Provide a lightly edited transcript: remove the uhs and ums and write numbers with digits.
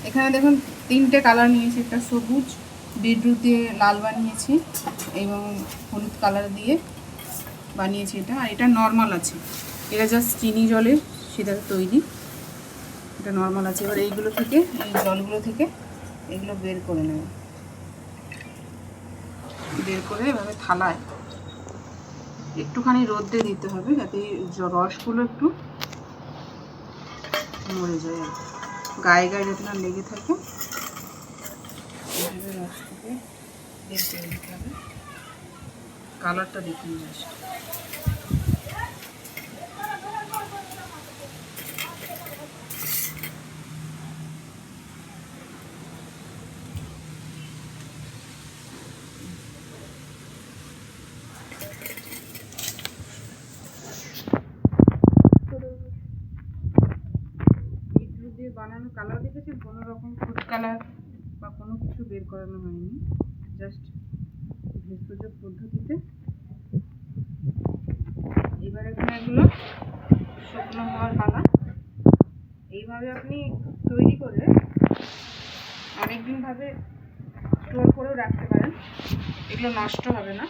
এখানে দেখুন 3টে কালার নিয়েছি, একটা সবুজ, বিটরুট দিয়ে লাল বানিয়েছি এবং হলুদ কালার দিয়ে বানিয়েছি এটা। আর এটা নর্মাল আছে, এটা জাস্ট চিনি জলে সেটা তৈরি, এটা নর্মাল আছে। এবার এইগুলো থেকে, এই জলগুলো থেকে এগুলো বের করে নেব, বের করে এভাবে থালায় একটুখানি রোদ্রে দিতে হবে যাতে রসগুলো একটু মরে যায়, গায়ে গায়ে যাতে না লেগে থাকে। এইভাবে রসটাকে বের করে দিতে হবে। কালারটা দেখুন জাস্ট, বিটরুট দিয়ে বানানো কালার দেখেছেন, কোনো রকম ফুড কালার বা কোনো কিছু বের করানো হয়নি, জাস্ট ভেষজ পদ্ধতিতে। এবার এখানে এগুলো শুকনো হওয়ার পালা। এইভাবে আপনি তৈরি করে অনেকদিন ভাবে স্টোর করেও রাখতে পারেন, এগুলো নষ্ট হবে না।